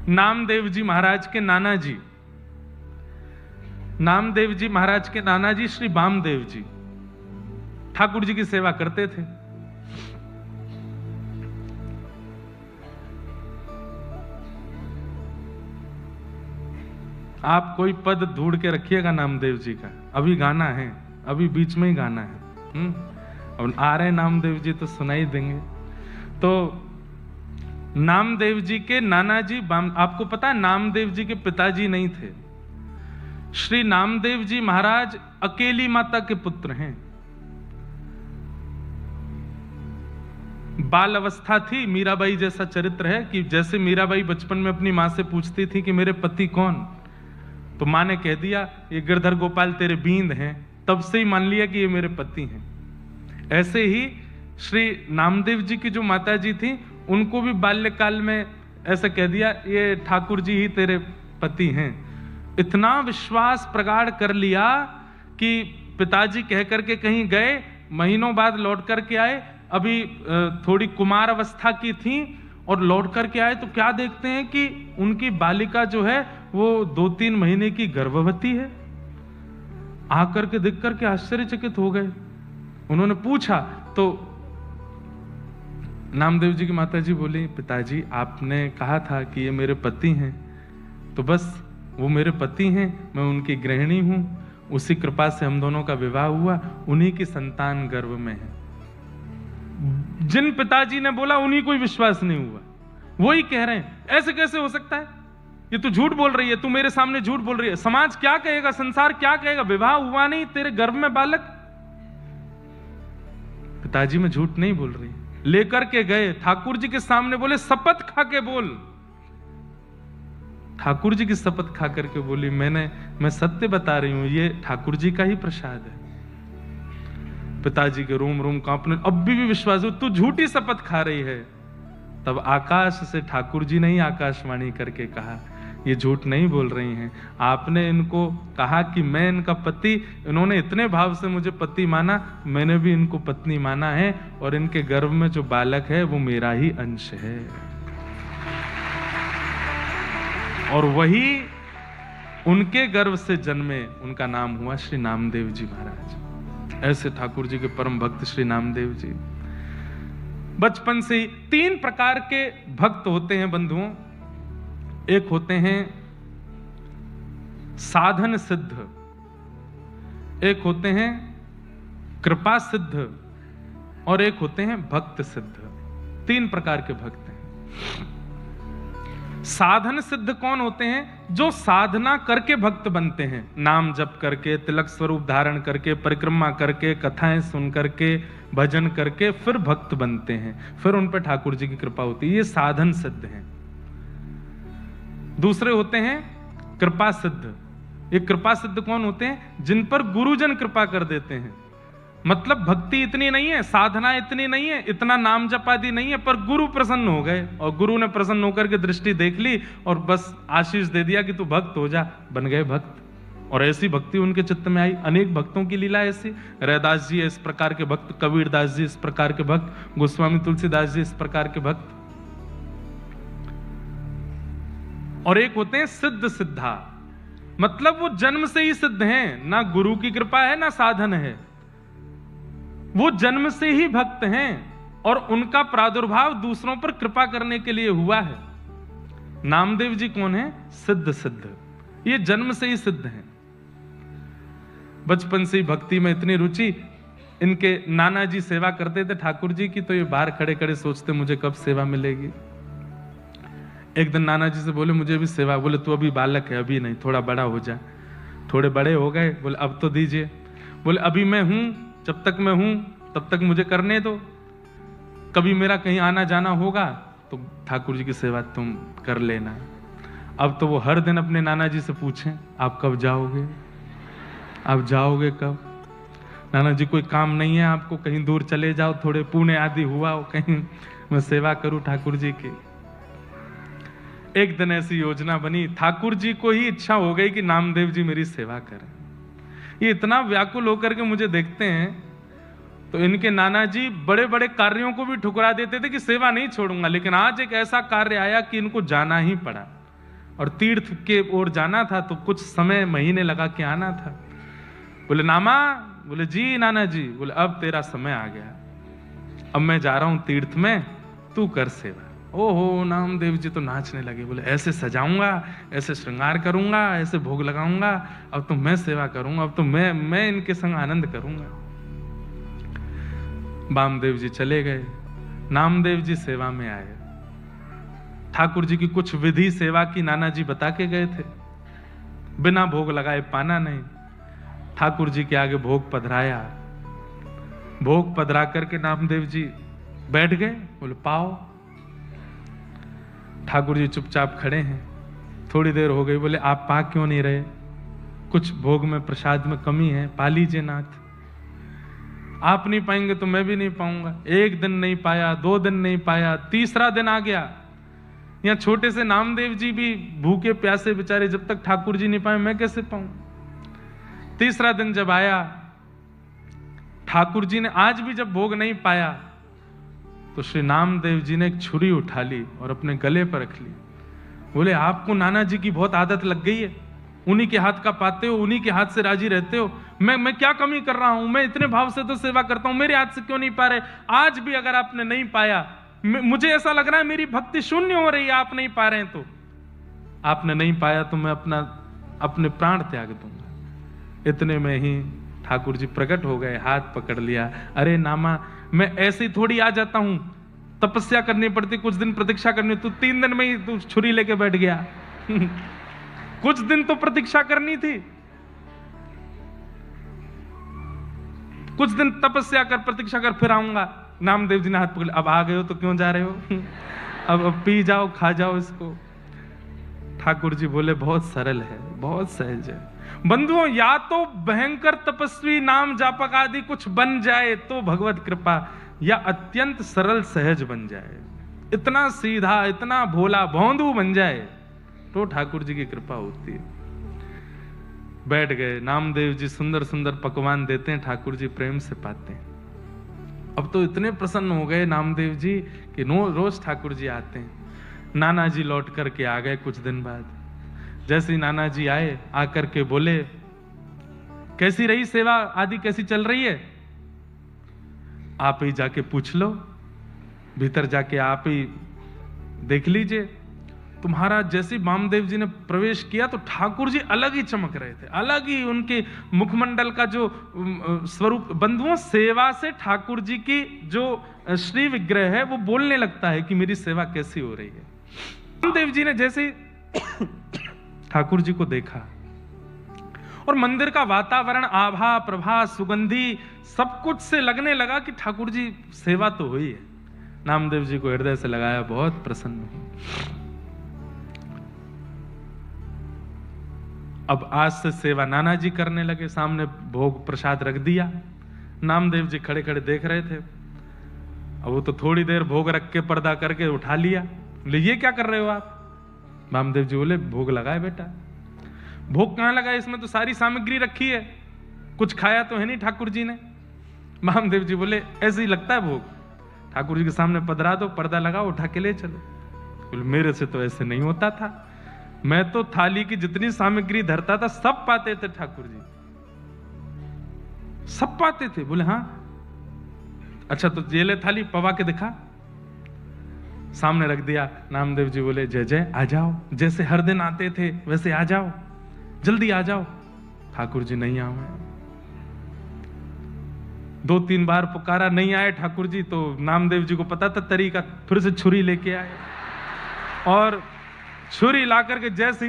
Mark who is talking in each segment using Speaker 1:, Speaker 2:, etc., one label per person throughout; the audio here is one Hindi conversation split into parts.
Speaker 1: नामदेव जी महाराज के नाना जी, नामदेव जी महाराज के नाना जी श्री वामदेव जी ठाकुर जी की सेवा करते थे। आप कोई पद ढूंढ के रखिएगा नामदेव जी का, अभी गाना है, अभी बीच में ही गाना है। अब आ रहे नामदेव जी तो सुनाई देंगे। तो नामदेव जी के नाना जी, आपको पता है नामदेव जी के पिताजी नहीं थे। श्री नामदेव जी महाराज अकेली माता के पुत्र हैं। बाल अवस्था थी, मीराबाई जैसा चरित्र है कि जैसे मीराबाई बचपन में अपनी मां से पूछती थी कि मेरे पति कौन, तो मां ने कह दिया ये गिरधर गोपाल तेरे बींद हैं, तब से ही मान लिया कि ये मेरे पति हैं। ऐसे ही श्री नामदेव जी की जो माता जी थी उनको भी बाल्यकाल में ऐसा कह दिया ये ठाकुर जी ही तेरे पति हैं। इतना विश्वास प्रगाढ़ कर लिया कि पिताजी कह करके कहीं गए, महीनों बाद लौट करके आए, अभी थोड़ी कुमार अवस्था की थी और लौट करके आए तो क्या देखते हैं कि उनकी बालिका जो है वो 2-3 महीने की गर्भवती है। आकर के देख करके आश्चर्यचकित हो गए। उन्होंने पूछा तो नामदेव जी की माता जी बोली पिताजी आपने कहा था कि ये मेरे पति हैं, तो बस वो मेरे पति हैं, मैं उनकी गृहिणी हूं, उसी कृपा से हम दोनों का विवाह हुआ, उन्हीं की संतान गर्भ में है। जिन पिताजी ने बोला उन्हीं को विश्वास नहीं हुआ, वही कह रहे हैं ऐसे कैसे हो सकता है, ये तू झूठ बोल रही है, तू मेरे सामने झूठ बोल रही है, समाज क्या कहेगा, संसार क्या कहेगा, विवाह हुआ नहीं, तेरे गर्भ में बालक। पिताजी मैं झूठ नहीं बोल रही। लेकर के गए ठाकुर जी के सामने, बोले शपथ खा के बोल। ठाकुर जी की शपथ खा करके बोली मैं सत्य बता रही हूं, ये ठाकुर जी का ही प्रसाद है। पिताजी के रोम रोम कांपने, अब भी विश्वास हो तू झूठी शपथ खा रही है। तब आकाश से ठाकुर जी ने ही आकाशवाणी करके कहा ये झूठ नहीं बोल रही हैं, आपने इनको कहा कि मैं इनका पति, इन्होंने इतने भाव से मुझे पति माना, मैंने भी इनको पत्नी माना है और इनके गर्भ में जो बालक है वो मेरा ही अंश है। और वही उनके गर्भ से जन्मे, उनका नाम हुआ श्री नामदेव जी महाराज। ऐसे ठाकुर जी के परम भक्त श्री नामदेव जी। बचपन से ही 3 प्रकार के भक्त होते हैं बंधुओं। एक होते हैं साधन सिद्ध, एक होते हैं कृपा सिद्ध और एक होते हैं भक्त सिद्ध। 3 प्रकार के भक्त हैं। साधन सिद्ध कौन होते हैं? जो साधना करके भक्त बनते हैं, नाम जप करके, तिलक स्वरूप धारण करके, परिक्रमा करके, कथाएं सुन करके, भजन करके फिर भक्त बनते हैं, फिर उन पर ठाकुर जी की कृपा होती है। ये साधन सिद्ध हैं। दूसरे होते हैं कृपा सिद्ध। ये कृपा सिद्ध कौन होते हैं? जिन पर गुरुजन कृपा कर देते हैं। मतलब भक्ति इतनी नहीं है, साधना इतनी नहीं है, इतना नाम जप आदि नहीं है, पर गुरु प्रसन्न हो गए और गुरु ने प्रसन्न होकर के दृष्टि देख ली और बस आशीष दे दिया कि तू भक्त हो जा, बन गए भक्त। और ऐसी भक्ति उनके चित्त में आई। अनेक भक्तों की लीला ऐसी। रैदास जी इस प्रकार के भक्त, कबीरदास जी इस प्रकार के भक्त, गोस्वामी तुलसीदास जी इस प्रकार के भक्त। और एक होते हैं सिद्ध सिद्धा, मतलब वो जन्म से ही सिद्ध हैं, ना गुरु की कृपा है ना साधन है, वो जन्म से ही भक्त हैं और उनका प्रादुर्भाव दूसरों पर कृपा करने के लिए हुआ है। नामदेव जी कौन है? सिद्ध सिद्ध, ये जन्म से ही सिद्ध हैं। बचपन से ही भक्ति में इतनी रुचि। इनके नाना जी सेवा करते थे ठाकुर जी की, तो ये बाहर खड़े खड़े सोचते मुझे कब सेवा मिलेगी। एक दिन नाना जी से बोले मुझे भी सेवा। बोले तू अभी बालक है, अभी नहीं, थोड़ा बड़ा हो जा। थोड़े बड़े हो गए, बोले अब तो दीजिए। बोले अभी मैं हूं, जब तक मैं हूं तब तक मुझे करने दो, कभी मेरा कहीं आना जाना होगा तो ठाकुर जी की सेवा तुम कर लेना। अब तो वो हर दिन अपने नाना जी से पूछें आप कब जाओगे, आप जाओगे कब? नाना जी कोई काम नहीं है आपको, कहीं दूर चले जाओ, थोड़े पुण्य आदि हुआ हो, कहीं मैं सेवा करूं ठाकुर जी की। एक दिन ऐसी योजना बनी, ठाकुर जी को ही इच्छा हो गई कि नामदेव जी मेरी सेवा करें। ये इतना व्याकुल होकर के मुझे देखते हैं, तो इनके नाना जी बड़े बड़े कार्यों को भी ठुकरा देते थे कि सेवा नहीं छोड़ूंगा, लेकिन आज एक ऐसा कार्य आया कि इनको जाना ही पड़ा। और तीर्थ के ओर जाना था, तो कुछ समय महीने लगा के आना था। बोले नामा, बोले जी नाना जी। बोले अब तेरा समय आ गया, अब मैं जा रहा हूं तीर्थ में, तू कर सेवा। ओहो, नामदेव जी तो नाचने लगे। बोले ऐसे सजाऊंगा, ऐसे श्रृंगार करूंगा, ऐसे भोग लगाऊंगा, अब तो मैं सेवा करूंगा, अब तो मैं इनके संग आनंद करूंगा। वामदेव जी चले गए, नामदेव जी सेवा में आए। ठाकुर जी की कुछ विधि सेवा की नाना जी बता के गए थे, बिना भोग लगाए पाना नहीं। ठाकुर जी के आगे भोग पधराया, भोग पधरा करके नामदेव जी बैठ गए। बोले पाओ। ठाकुर जी चुपचाप खड़े हैं। थोड़ी देर हो गई, बोले आप पा क्यों नहीं रहे? कुछ भोग में प्रसाद में कमी है, पा लीजिए नाथ। आप नहीं पाएंगे तो मैं भी नहीं पाऊंगा। एक दिन नहीं पाया, 2 दिन नहीं पाया, तीसरा दिन आ गया। यहाँ छोटे से नामदेव जी भी भूखे प्यासे बेचारे, जब तक ठाकुर जी नहीं पाए मैं कैसे पाऊं? तीसरा दिन जब आया, ठाकुर जी ने आज भी जब भोग नहीं पाया, तो श्री नामदेव जी ने एक छुरी उठा ली और अपने गले पर रख ली। बोले आपको नाना जी की बहुत आदत लग गई है, उन्हीं के हाथ का पाते हो, उन्हीं के हाथ से राजी रहते हो। मैं क्या कमी कर रहा हूं? मैं इतने भाव से तो सेवा करता हूं, मेरे हाथ से क्यों नहीं पा रहे? आज भी अगर आपने नहीं पाया, मुझे ऐसा लग रहा है मेरी भक्ति शून्य हो रही है, आप नहीं पा रहे हैं तो। आपने नहीं पाया तो मैं अपने प्राण त्याग दूंगा। इतने में ही ठाकुर जी प्रकट हो गए, हाथ पकड़ लिया। अरे नामा, मैं ऐसे ही थोड़ी आ जाता हूं, तपस्या करनी पड़ती, कुछ दिन प्रतीक्षा करनी। तू 3 दिन में ही तू छुरी लेके बैठ गया। कुछ दिन तो प्रतीक्षा करनी थी, कुछ दिन तपस्या कर, प्रतीक्षा कर, फिर आऊंगा। नामदेव जी ने हाथ पकड़, अब आ गए हो तो क्यों जा रहे हो? अब पी जाओ, खा जाओ इसको। ठाकुर जी बोले बहुत सरल है, बहुत सहज है। बंधुओं, या तो भयंकर तपस्वी नाम जापक आदि कुछ बन जाए तो भगवत कृपा, या अत्यंत सरल सहज बन जाए, इतना सीधा, इतना भोला भौंदू बन जाए तो ठाकुर जी की कृपा होती है। बैठ गए। नामदेव जी सुंदर सुंदर पकवान देते हैं, ठाकुर जी प्रेम से पाते हैं। अब तो इतने प्रसन्न हो गए नामदेव जी कि रोज ठाकुर जी आते हैं। नाना जी लौट करके आ गए कुछ दिन बाद। जैसे ही नाना जी आए, आकर के बोले कैसी रही सेवा आदि, कैसी चल रही है? आप ही जाके पूछ लो, भीतर जाके आप ही देख लीजिए। तुम्हारा जैसे वामदेव जी ने प्रवेश किया तो ठाकुर जी अलग ही चमक रहे थे, अलग ही उनके मुखमंडल का जो स्वरूप। बंधुओं, सेवा से ठाकुर जी की जो श्री विग्रह है वो बोलने लगता है कि मेरी सेवा कैसी हो रही है। वामदेव जी ने जैसे ठाकुर जी को देखा और मंदिर का वातावरण, आभा, प्रभा, सुगंधी सब कुछ से लगने लगा कि ठाकुर जी सेवा तो हुई है। नामदेव जी को हृदय से लगाया, बहुत प्रसन्न हूं। अब आज से सेवा नाना जी करने लगे। सामने भोग प्रसाद रख दिया, नामदेव जी खड़े खड़े देख रहे थे। अब वो तो थोड़ी देर भोग रख के पर्दा करके उठा लिया। बोले ये क्या कर रहे हो आप? वामदेव जी बोले भोग लगाए बेटा। भोग कहां लगा? इसमें तो सारी सामग्री रखी है, कुछ खाया तो है नहीं ठाकुर जी ने। वामदेव जी बोले ऐसे ही लगता है भोग, ठाकुर जी के सामने पधरा दो, पर्दा लगाओ, उठा के ले चलो। बोले मेरे से तो ऐसे नहीं होता था, मैं तो थाली की जितनी सामग्री धरता था सब पाते थे ठाकुर जी, सब पाते थे। बोले हाँ, अच्छा तो ये ले थाली, पवा के दिखा। सामने रख दिया। नामदेव जी बोले जय जय, आ जाओ, जैसे हर दिन आते थे वैसे आ जाओ, जल्दी आ जाओ। ठाकुर जी नहीं आए। 2-3 बार पुकारा, नहीं आए ठाकुर जी। तो नामदेव जी को पता था तरीका, फिर से छुरी लेके आए और छुरी लाकर के जैसी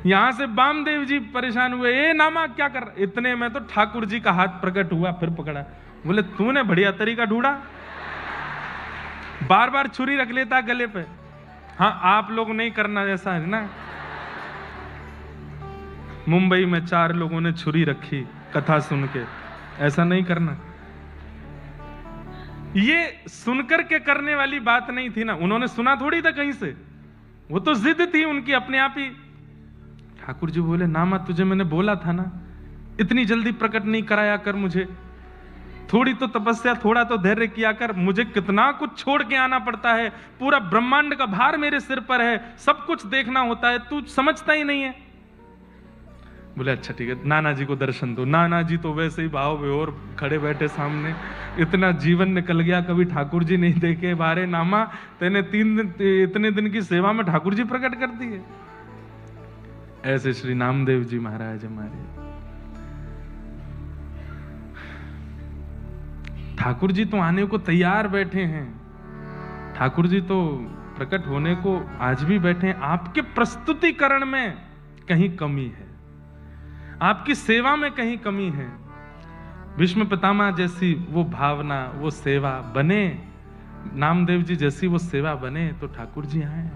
Speaker 1: यहां से वामदेव जी परेशान हुए, ए नामा क्या कर रहा? इतने में तो ठाकुर जी का हाथ प्रकट हुआ, फिर पकड़ा। बोले तूने बढ़िया तरीका ढूंढा, बार बार छुरी रख लेता गले पे। हाँ, आप लोग नहीं करना ऐसा है ना। मुंबई में 4 लोगों ने छुरी रखी कथा सुन के, ऐसा नहीं करना। ये सुनकर के करने वाली बात नहीं थी ना, उन्होंने सुना थोड़ी था कहीं से, वो तो जिद थी उनकी अपने आप ही। ठाकुर जी बोले नामा तुझे मैंने बोला था ना, इतनी जल्दी प्रकट नहीं कराया कर मुझे, थोड़ी तो तपस्या, थोड़ा तो धैर्य किया कर, मुझे कितना कुछ छोड़ के आना पड़ता है, पूरा ब्रह्मांड का भार मेरे सिर पर है, सब कुछ देखना होता है, तू समझता ही नहीं है। बोले अच्छा ठीक है, नाना जी को दर्शन दो। नाना जी तो वैसे ही भाव विभोर खड़े बैठे सामने, इतना जीवन निकल गया, कभी ठाकुर जी नहीं देखे, बारे नामा तेने इतने दिन की सेवा में ठाकुर जी प्रकट कर दिए। ऐसे श्री नामदेव जी महाराज हमारे, ठाकुर जी तो आने को तैयार बैठे हैं, ठाकुर जी तो प्रकट होने को आज भी बैठे हैं। आपके प्रस्तुतिकरण में कहीं कमी है, आपकी सेवा में कहीं कमी है। भीष्म पितामह जैसी वो भावना, वो सेवा बने, नामदेव जी जैसी वो सेवा बने तो ठाकुर जी आए।